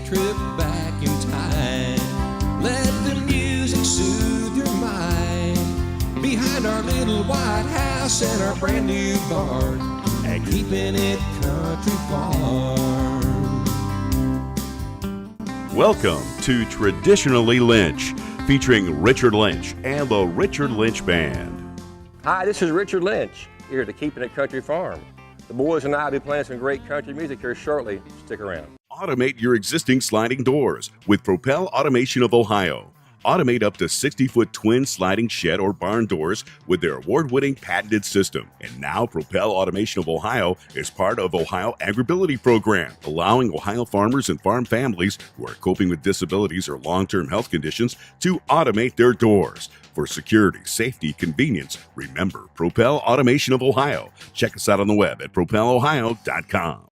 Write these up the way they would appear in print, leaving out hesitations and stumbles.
trip back in time. Let the music soothe your mind. Behind our little white house and our brand new barn, and keeping it country farm. Welcome to Traditionally Lynch, featuring Richard Lynch and the Richard Lynch Band. Hi, this is Richard Lynch, here at the Keeping It Country Farm. The boys and I will be playing some great country music here shortly. Stick around. Automate your existing sliding doors with Propel Automation of Ohio. Automate up to 60-foot twin sliding shed or barn doors with their award-winning patented system. And now Propel Automation of Ohio is part of Ohio Agribility Program, allowing Ohio farmers and farm families who are coping with disabilities or long-term health conditions to automate their doors. For security, safety, convenience, remember Propel Automation of Ohio. Check us out on the web at propelohio.com.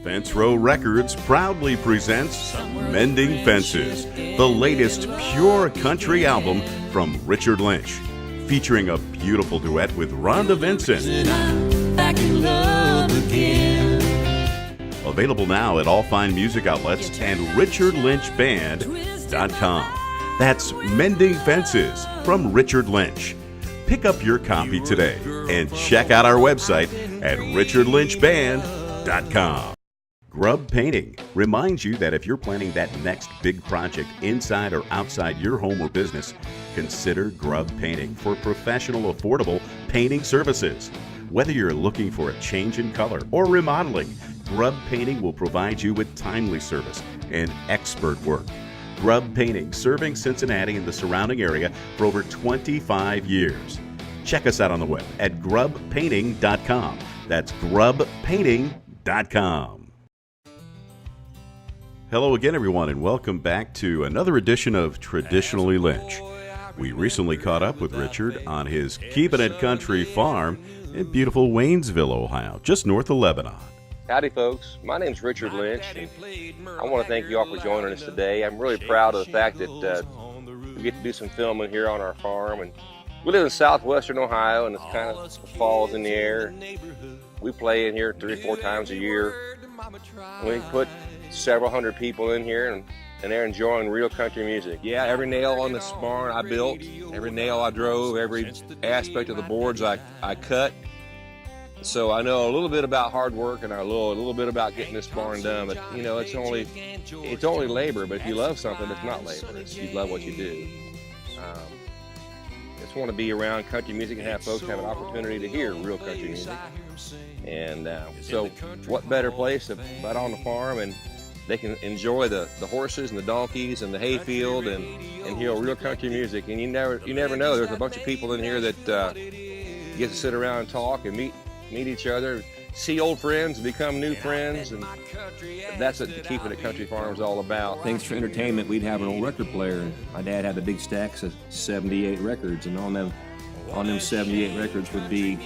Fence Row Records proudly presents Mending Fences, the latest pure country album from Richard Lynch, featuring a beautiful duet with Rhonda Vincent. Back in love again. Available now at all fine music outlets and richardlynchband.com. That's Mending Fences from Richard Lynch. Pick up your copy today and check out our website at richardlynchband.com. Grub Painting reminds you that if you're planning that next big project inside or outside your home or business, consider Grub Painting for professional, affordable painting services. Whether you're looking for a change in color or remodeling, Grub Painting will provide you with timely service and expert work. Grub Painting, serving Cincinnati and the surrounding area for over 25 years. Check us out on the web at grubpainting.com. That's grubpainting.com. Hello again, everyone, and welcome back to another edition of Traditionally Lynch. We recently caught up with Richard on his Keepin' It Country farm in beautiful Waynesville, Ohio, just north of Lebanon. Howdy, folks. My name's Richard Lynch, and I want to thank you all for joining us today. I'm really proud of the fact that we get to do some filming here on our farm. And we live in southwestern Ohio, and it's kind of falls in the air. We play in here 3 or 4 times a year. We put several hundred people in here, and they're enjoying real country music. Yeah, every nail on this barn I built, every nail I drove, every aspect of the boards I cut. So I know a little bit about hard work and a little bit about getting this barn done. But you know, it's only labor. But if you love something, it's not labor. You love what you do. Just want to be around country music and have folks have an opportunity to hear real country music. And so, what better place but on the farm, and they can enjoy the horses and the donkeys and the hayfield and hear real country music. And you never know. There's a bunch of people in here that get to sit around and talk and meet each other, see old friends, become new friends, and that's what Keeping It Country Farm is all about. Thanks for entertainment. We'd have an old record player, and my dad had the big stacks of 78 records, and on them 78 records would be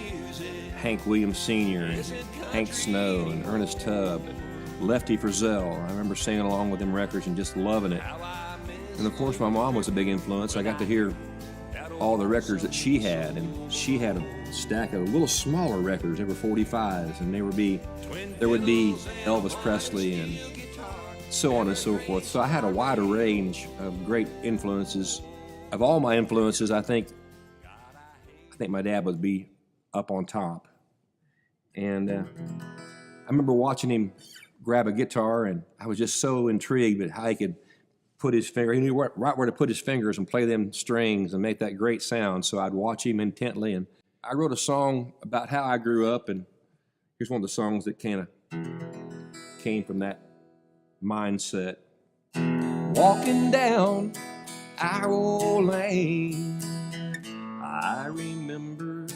Hank Williams Sr. and Hank Snow and Ernest Tubb, and Lefty Frizzell. I remember singing along with them records and just loving it. And of course, my mom was a big influence. I got to hear all the records that she had, and she had a stack of little smaller records. They were 45s, and there would be Elvis Presley and so on and so forth. So I had a wider range of great influences. Of all my influences, I think my dad would be up on top. And I remember watching him grab a guitar, and I was just so intrigued at how he could put his finger, he knew right where to put his fingers and play them strings and make that great sound. So I'd watch him intently, and I wrote a song about how I grew up, and here's one of the songs that kind of came from that mindset. Walking down our old lane, I remember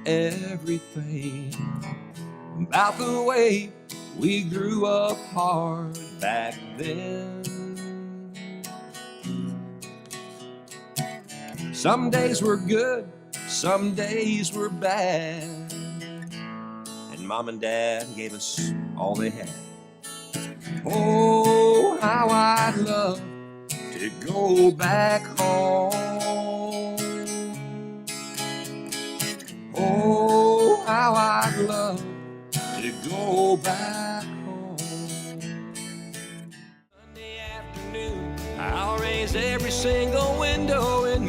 everything about the way we grew up hard back then. Some days were good, some days were bad, and Mom and Dad gave us all they had. Oh, how I'd love to go back home. Oh, how I'd love to go back home.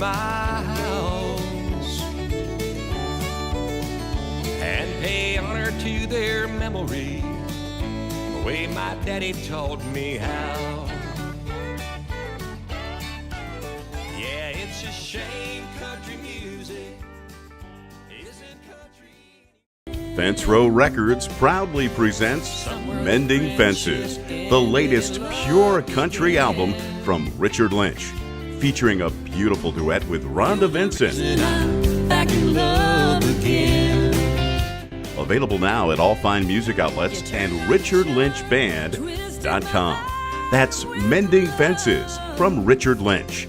my house and pay honor to their memory the way my daddy taught me how. Yeah, it's a shame country music isn't country. Fence Row Records proudly presents Mending Fences, the latest pure country album from Richard Lynch, featuring a beautiful duet with Rhonda Vincent. I'm back in love again. Available now at all fine music outlets and richardlynchband.com. That's Mending Fences from Richard Lynch.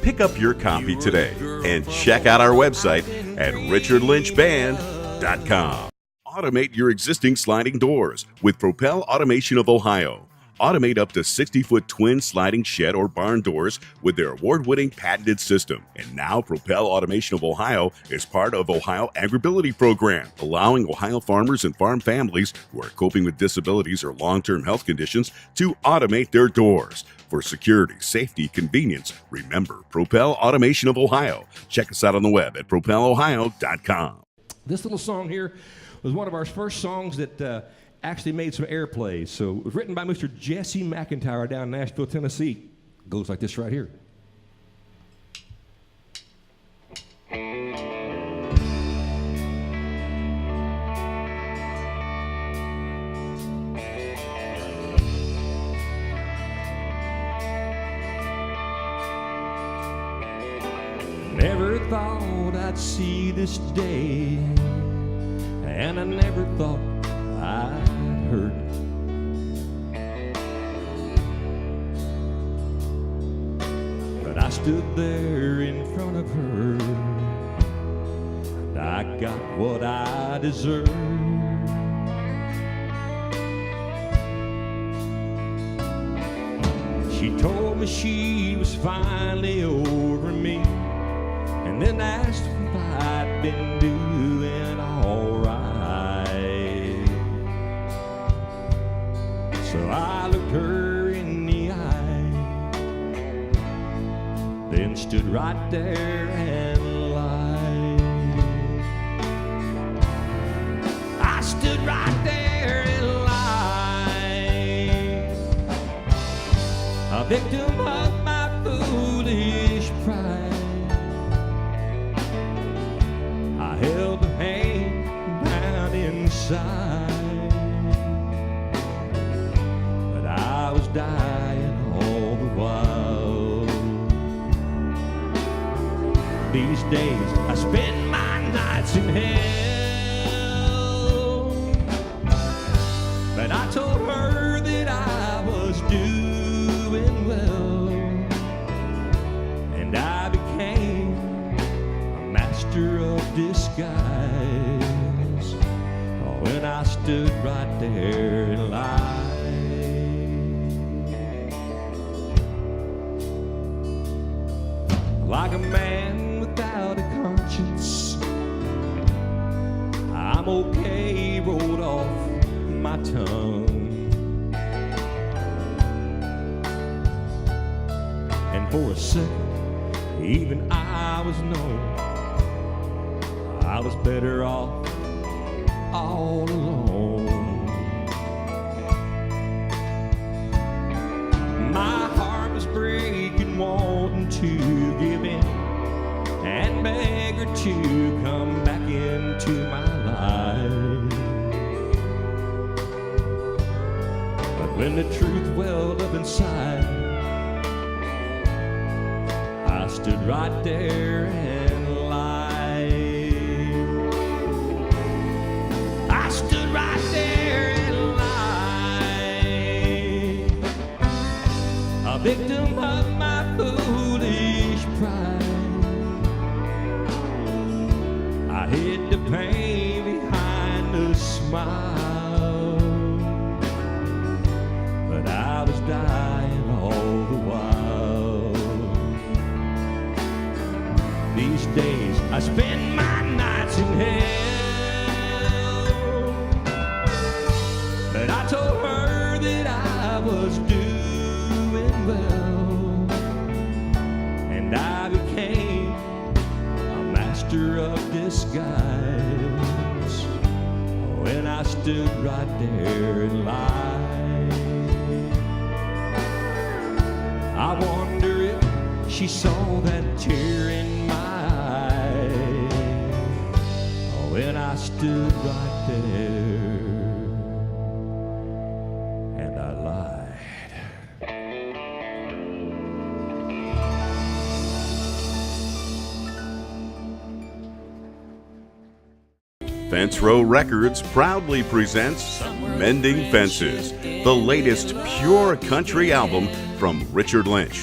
Pick up your copy today and check out our website at richardlynchband.com. Automate your existing sliding doors with Propel Automation of Ohio. Automate up to 60-foot twin sliding shed or barn doors with their award-winning patented system. And now Propel Automation of Ohio is part of Ohio Agribility Program, allowing Ohio farmers and farm families who are coping with disabilities or long-term health conditions to automate their doors. For security, safety, convenience, remember Propel Automation of Ohio. Check us out on the web at propelohio.com. This little song here was one of our first songs that actually made some airplays. So it was written by Mr. Jesse McIntyre down in Nashville, Tennessee. It goes like this right here. Never thought I'd see this day, and I never thought I'd hurt. But I stood there in front of her, and I got what I deserved. She told me she was finally over me, and then asked if I'd been doing all right. So I looked her in the eye, then stood right there and lied. I stood right there and lied, a victim of my foolish pride. I held the hand down inside, but I was dying all the while. These days I spend my nights in hell, but I told her that I was doing well, and I became a master of disguise when I stood right there and lied. Like a man without a conscience, I'm okay rolled off my tongue, and for a second even I was known I was better off all alone. My heart was breaking, wanting to give in and beg her to come back into my life. But when the truth welled up inside, I stood right there and lied. I stood right there and lied, a victim of my foolish pride. I hid the pain behind a smile, but I was dying all the while. These days I spend my nights in hell, but I told her that I was doing well, and I became wonder of disguise when I stood right there in line. I wonder if she saw that tear in my eye when I stood right there and I lied. Fence Row Records proudly presents Mending Fences, the latest pure country album from Richard Lynch,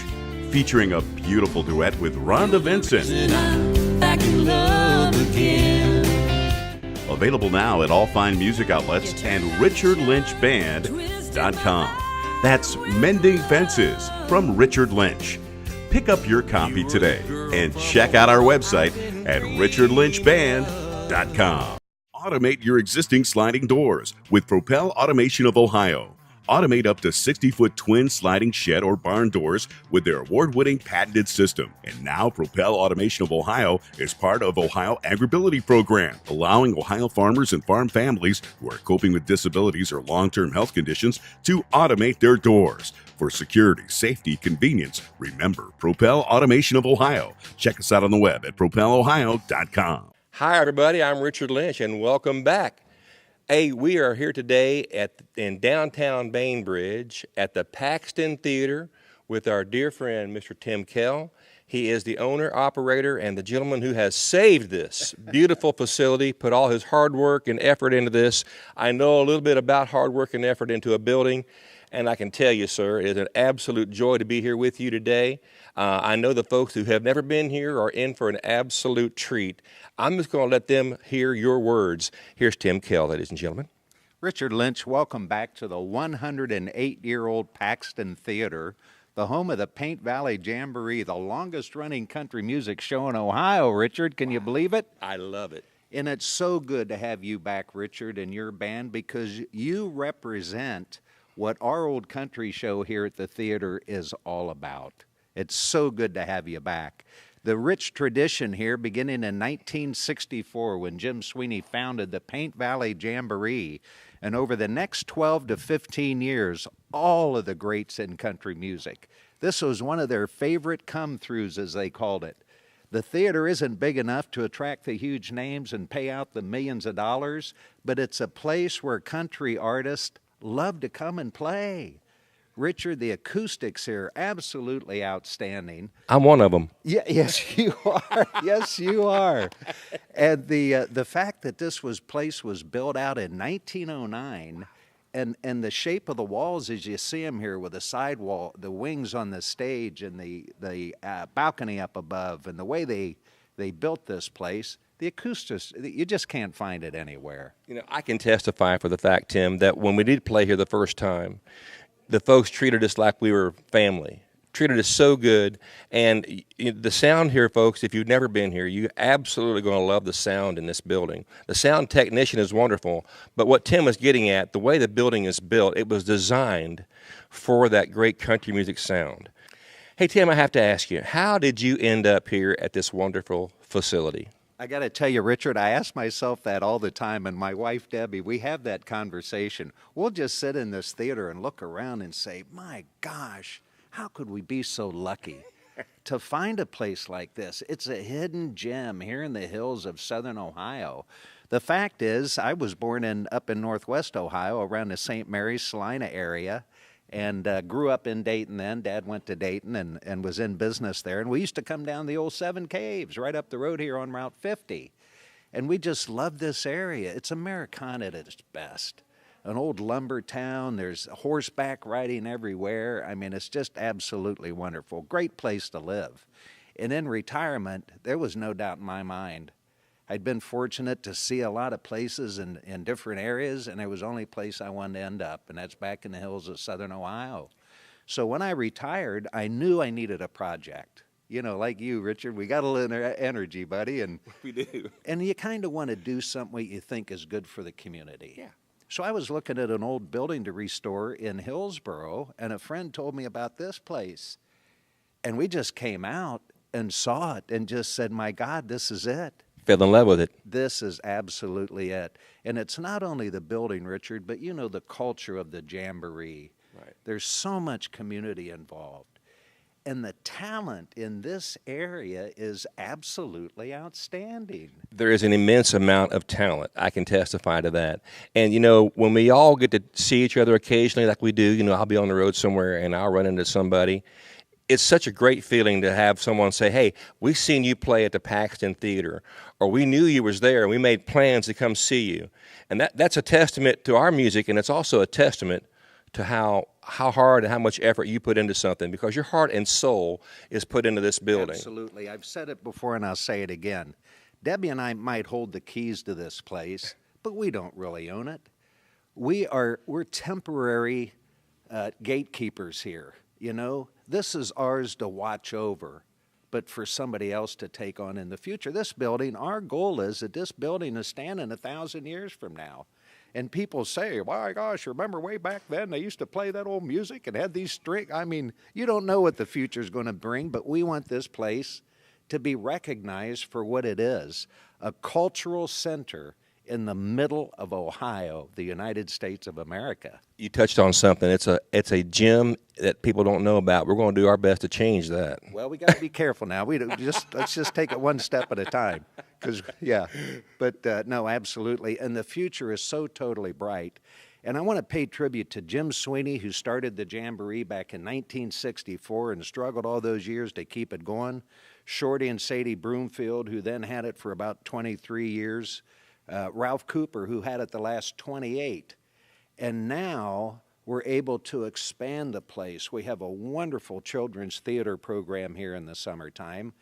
featuring a beautiful duet with Rhonda Vincent. Back in love again. Available now at all fine music outlets and richardlynchband.com. That's Mending Fences from Richard Lynch. Pick up your copy today and check out our website at richardlynchband.com. Automate your existing sliding doors with Propel Automation of Ohio. Automate up to 60-foot twin sliding shed or barn doors with their award-winning patented system. And now Propel Automation of Ohio is part of Ohio Agribility Program, allowing Ohio farmers and farm families who are coping with disabilities or long-term health conditions to automate their doors. For security, safety, convenience, remember Propel Automation of Ohio. Check us out on the web at propelohio.com. Hi, everybody. I'm Richard Lynch, and welcome back. Hey, we are here today in downtown Bainbridge at the Paxton Theater with our dear friend, Mr. Tim Kell. He is the owner, operator, and the gentleman who has saved this beautiful facility, put all his hard work and effort into this. I know a little bit about hard work and effort into a building, and I can tell you, sir, it is an absolute joy to be here with you today. I know the folks who have never been here are in for an absolute treat. I'm just going to let them hear your words. Here's Tim Kell, ladies and gentlemen. Richard Lynch, welcome back to the 108-year-old Paxton Theater, the home of the Paint Valley Jamboree, the longest-running country music show in Ohio. Richard, can you believe it? I love it. And it's so good to have you back, Richard, and your band, because you represent what our old country show here at the theater is all about. It's so good to have you back. The rich tradition here, beginning in 1964 when Jim Sweeney founded the Paint Valley Jamboree, and over the next 12 to 15 years, all of the greats in country music. This was one of their favorite come-throughs, as they called it. The theater isn't big enough to attract the huge names and pay out the millions of dollars, but it's a place where country artists love to come and play. Richard, the acoustics here, absolutely outstanding. I'm one of them. Yeah, yes, you are. Yes, you are. And the fact that this place was built out in 1909, and the shape of the walls as you see them here with the sidewall, the wings on the stage, and the balcony up above, and the way they built this place, the acoustics, you just can't find it anywhere. You know, I can testify for the fact, Tim, that when we did play here the first time, the folks treated us like we were family, treated us so good. And the sound here, folks, if you've never been here, you're absolutely going to love the sound in this building. The sound technician is wonderful, but what Tim was getting at, the way the building is built, it was designed for that great country music sound. Hey, Tim, I have to ask you, how did you end up here at this wonderful facility? I got to tell you, Richard, I ask myself that all the time, and my wife, Debbie, we have that conversation. We'll just sit in this theater and look around and say, my gosh, how could we be so lucky to find a place like this? It's a hidden gem here in the hills of southern Ohio. The fact is, I was born up in northwest Ohio around the St. Mary's, Salina area, and grew up in Dayton then. Dad went to Dayton and was in business there. And we used to come down the old Seven Caves right up the road here on Route 50. And we just love this area. It's Americana at its best. An old lumber town. There's horseback riding everywhere. I mean, it's just absolutely wonderful. Great place to live. And in retirement, there was no doubt in my mind. I'd been fortunate to see a lot of places in different areas, and there was only place I wanted to end up, and that's back in the hills of southern Ohio. So when I retired, I knew I needed a project. You know, like you, Richard, we got a little energy, buddy. And We do. And you kind of want to do something you think is good for the community. Yeah. So I was looking at an old building to restore in Hillsboro, and a friend told me about this place. And we just came out and saw it and just said, my God, this is it. fell in love with it. This is absolutely it. And it's not only the building, Richard, but you know the culture of the Jamboree. Right. There's so much community involved. And the talent in this area is absolutely outstanding. There is an immense amount of talent. I can testify to that. And, you know, when we all get to see each other occasionally like we do, you know, I'll be on the road somewhere and I'll run into somebody. It's such a great feeling to have someone say, hey, we've seen you play at the Paxton Theater, or we knew you was there and we made plans to come see you. And that's a testament to our music, and it's also a testament to how hard and how much effort you put into something, because your heart and soul is put into this building. Absolutely. I've said it before and I'll say it again. Debbie and I might hold the keys to this place, but we don't really own it. We're temporary gatekeepers here, you know. This is ours to watch over, but for somebody else to take on in the future. This building, our goal is that this building is standing 1,000 years from now. And people say, my gosh, remember way back then they used to play that old music and had these strings. I mean, you don't know what the future's going to bring, but we want this place to be recognized for what it is, a cultural center in the middle of Ohio, the United States of America. You touched on something. It's a gem that people don't know about. We're going to do our best to change that. Well, we got to be careful now. Let's just take it one step at a time. But no, absolutely. And the future is so totally bright. And I want to pay tribute to Jim Sweeney, who started the Jamboree back in 1964 and struggled all those years to keep it going. Shorty and Sadie Broomfield, who then had it for about 23 years. Ralph Cooper, who had it the last 28. And now we're able to expand the place. We have a wonderful children's theater program here in the summertime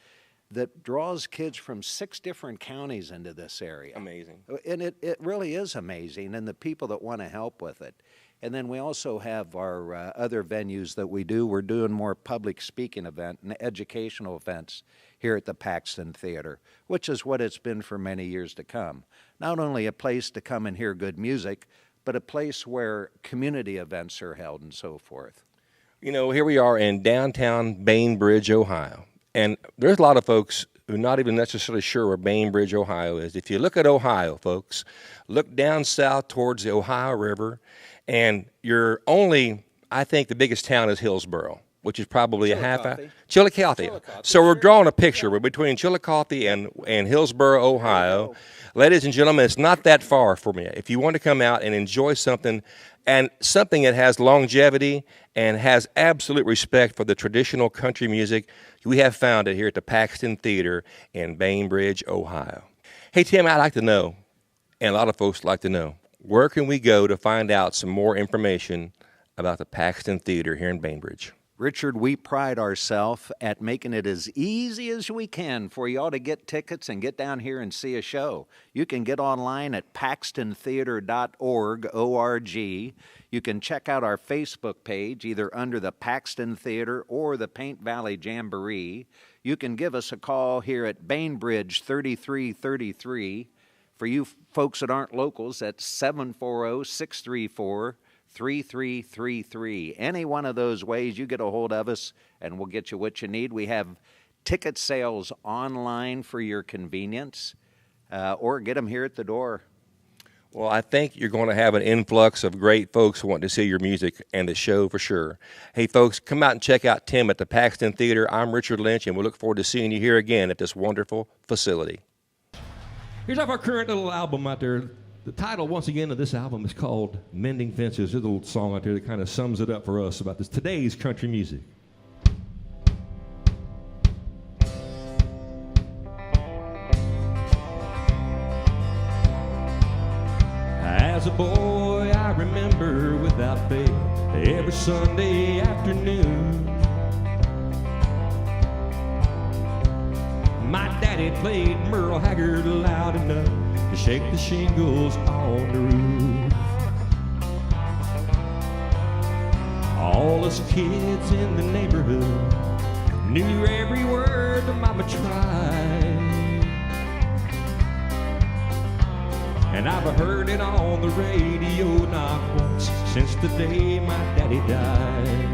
that draws kids from 6 different counties into this area. Amazing. And it really is amazing, and the people that want to help with it. And then we also have our other venues that we do. We're doing more public speaking event and educational events here at the Paxton Theater, which is what it's been for many years to come. Not only a place to come and hear good music, but a place where community events are held and so forth. You know, here we are in downtown Bainbridge, Ohio. And there's a lot of folks who are not even necessarily sure where Bainbridge, Ohio is. If you look at Ohio, folks, look down south towards the Ohio River, and you're only, I think the biggest town is Hillsboro, which is probably Chillicothe. So we're drawing a picture. We're between Chillicothe and Hillsboro, Ohio. Ladies and gentlemen, it's not that far from you. If you want to come out and enjoy something, and something that has longevity and has absolute respect for the traditional country music, we have found it here at the Paxton Theater in Bainbridge, Ohio. Hey, Tim, I'd like to know, and a lot of folks like to know, where can we go to find out some more information about the Paxton Theater here in Bainbridge? Richard, we pride ourselves at making it as easy as we can for you all to get tickets and get down here and see a show. You can get online at paxtontheater.org, O-R-G. You can check out our Facebook page, either under the Paxton Theater or the Paint Valley Jamboree. You can give us a call here at Bainbridge 3333. For you folks that aren't locals, that's 740-634-3333. Any one of those ways, you get a hold of us and we'll get you what you need. We have ticket sales online for your convenience, or get them here at the door. Well, I think you're going to have an influx of great folks who want to see your music and the show for sure. Hey, folks, come out and check out Tim at the Paxton Theater. I'm Richard Lynch, and we look forward to seeing you here again at this wonderful facility. Here's our current little album out there. The title, once again, of this album is called Mending Fences. There's a little song out there that kind of sums it up for us about today's country music. As a boy, I remember without fail every Sunday afternoon my daddy played Merle Haggard loud enough to shake the shingles on the roof. All us kids in the neighborhood knew every word that Mama tried, and I've heard it on the radio not once since the day my daddy died.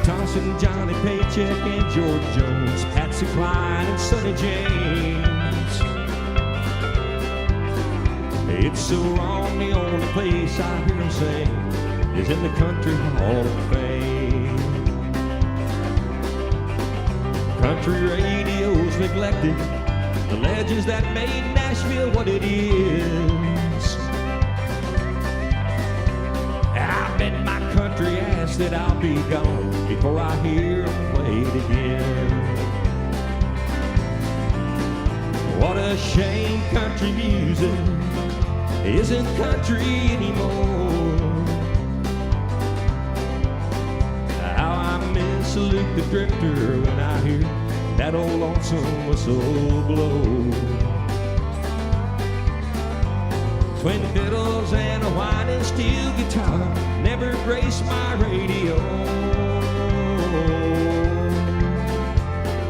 Thompson, Johnny Paycheck, and George Jones, Patsy Cline, and Sonny James. It's so wrong, the only place I hear them sing is in the Country Hall of Fame. Country radio's neglected, the legends that made Nashville what it is. I bet my country ass that I'll be gone before I hear them play it again. What a shame country music isn't country anymore. How I miss Luke the Drifter when I hear that old lonesome whistle blow. Twin fiddles and a whining steel guitar never grace my radio.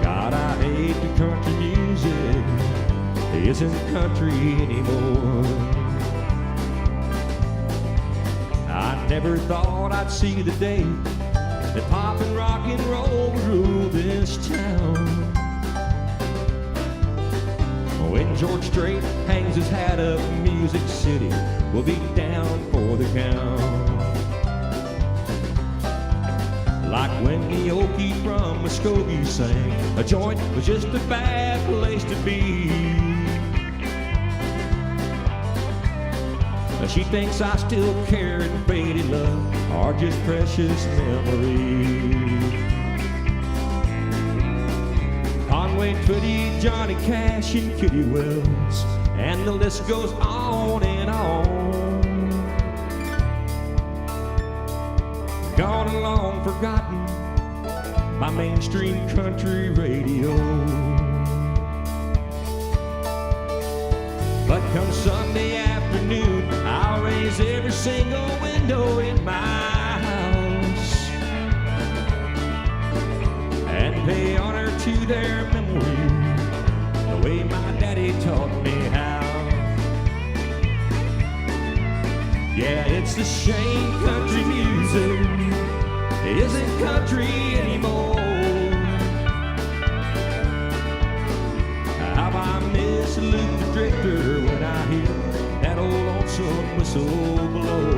God, I hate the country music isn't country anymore. I never thought I'd see the day that pop and rock and roll would rule this town. When George Strait hangs his hat up, Music City will be down for the count. Like when the Okie from Muskogee sang, a joint was just a bad place to be. She thinks I still care and faded love are just precious memories. Conway Twitty, Johnny Cash, and Kitty Wells, and the list goes on and on. Gone and long forgotten by mainstream country radio. But come Sunday afternoon, I'll raise every single window in my house and pay honor to their memory the way my daddy taught me how. Yeah, it's a shame country music isn't country anymore. How I miss Luke the Drifter when I hear that old lonesome whistle blow.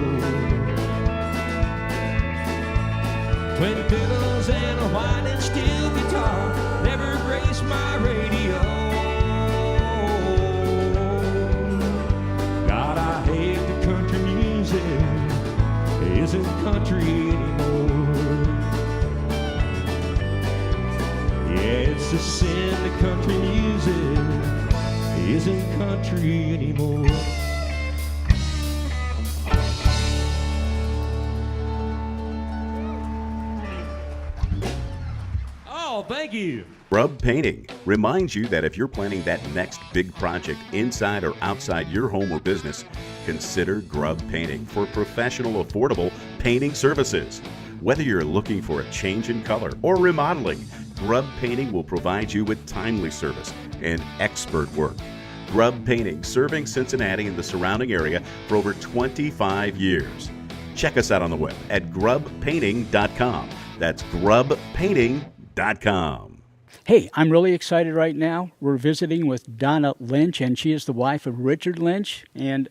Twin fiddles and a whining steel guitar never grace my radio. God, I hate the country music isn't country anymore. Yeah, it's a sin that country music isn't country anymore. Oh, thank you. Grubb Painting reminds you that if you're planning that next big project inside or outside your home or business, consider Grubb Painting for professional, affordable painting services. Whether you're looking for a change in color or remodeling, Grubb Painting will provide you with timely service and expert work. Grubb Painting, serving Cincinnati and the surrounding area for over 25 years. Check us out on the web at grubbpainting.com. That's grubbpainting.com. Hey, I'm really excited right now. We're visiting with Donna Lynch, and she is the wife of Richard Lynch. And,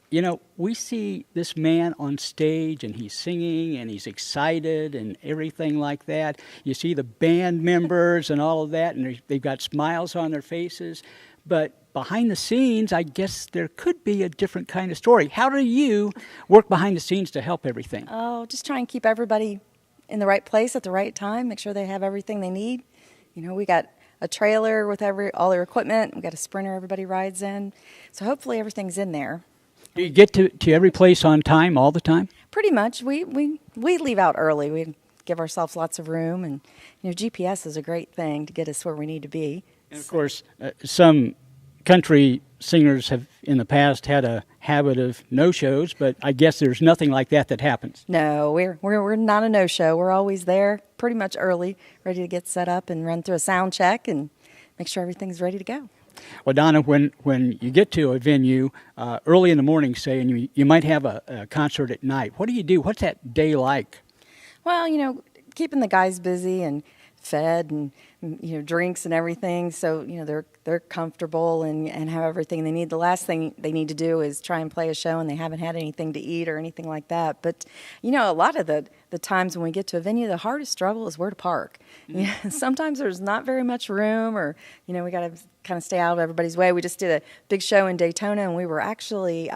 you know, we see this man on stage, and he's singing, and he's excited, and everything like that. You see the band members and all of that, and they've got smiles on their faces. But behind the scenes, I guess there could be a different kind of story. How do you work behind the scenes to help everything? Oh, just try and keep everybody in the right place at the right time, make sure they have everything they need. You know, we got a trailer with all their equipment. We got a Sprinter everybody rides in. So hopefully everything's in there. Do you get to every place on time all the time? Pretty much. We leave out early. We give ourselves lots of room. And, you know, GPS is a great thing to get us where we need to be. And, of course, some country singers have in the past had a habit of no-shows, but I guess there's nothing like that happens. No, we're not a no-show. We're always there pretty much early, ready to get set up and run through a sound check and make sure everything's ready to go. Well, Donna, when you get to a venue early in the morning, say, and you might have a concert at night, what do you do? What's that day like? Well, you know, keeping the guys busy and fed and drinks and everything, so they're comfortable and have everything they need. The last thing they need to do is try and play a show and they haven't had anything to eat or anything like that. But a lot of the times when we get to a venue, the hardest struggle is where to park. Sometimes there's not very much room, or we got to kind of stay out of everybody's way. We just did a big show in Daytona, and we were actually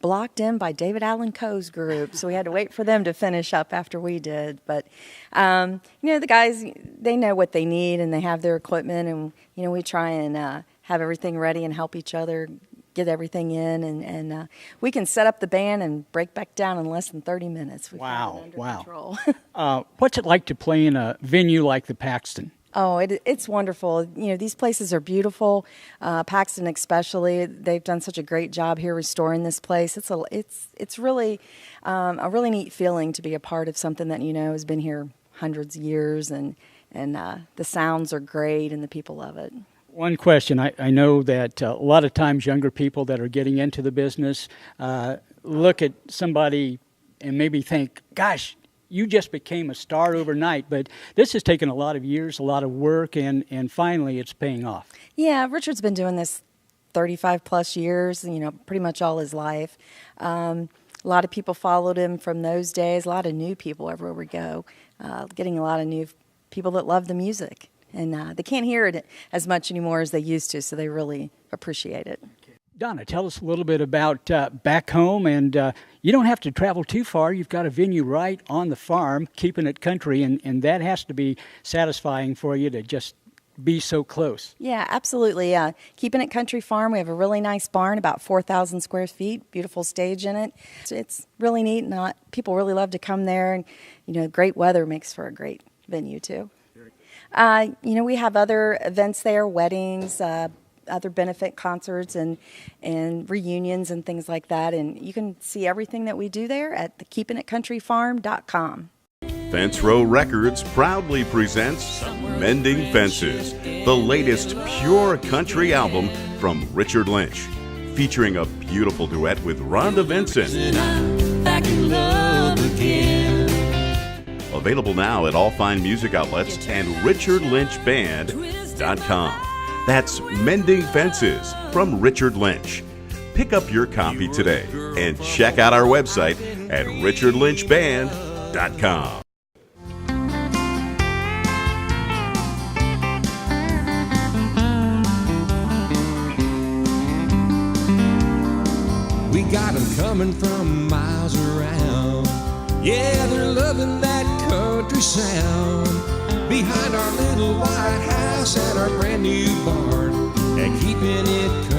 blocked in by David Allan Coe's group, so we had to wait for them to finish up after we did. But the guys, they know what they need and they have their equipment, and we try and have everything ready and help each other get everything in, and we can set up the band and break back down in less than 30 minutes. We've got it under control. What's it like to play in a venue like the Paxton? Oh, it's wonderful. These places are beautiful. Paxton especially, they've done such a great job here restoring this place. It's really a really neat feeling to be a part of something that has been here hundreds of years, and the sounds are great and the people love it. One question. I know that a lot of times younger people that are getting into the business look at somebody and maybe think, gosh, you just became a star overnight, but this has taken a lot of years, a lot of work, and finally it's paying off. Yeah, Richard's been doing this 35 plus years, pretty much all his life. A lot of people followed him from those days, a lot of new people everywhere we go, getting a lot of new people that love the music. And they can't hear it as much anymore as they used to, so they really appreciate it. Donna, tell us a little bit about back home, and you don't have to travel too far. You've got a venue right on the farm, keeping it country, and that has to be satisfying for you to just be so close. Yeah, absolutely. Keeping it country farm. We have a really nice barn, about 4,000 square feet, beautiful stage in it. It's really neat, and people really love to come there, and great weather makes for a great venue too. We have other events there, weddings, other benefit concerts and reunions and things like that. And you can see everything that we do there at the keepingitcountryfarm.com. Fence Row Records proudly presents Mending Fences, the latest pure country album from Richard Lynch, featuring a beautiful duet with Rhonda Vincent. Back in love again. Available now at all fine music outlets and richardlynchband.com. That's Mending Fences from Richard Lynch. Pick up your copy today and check out our website at richardlynchband.com. We got them coming from miles around. Yeah, they're loving that country sound. Behind our little white house and our brand new barn, and keeping it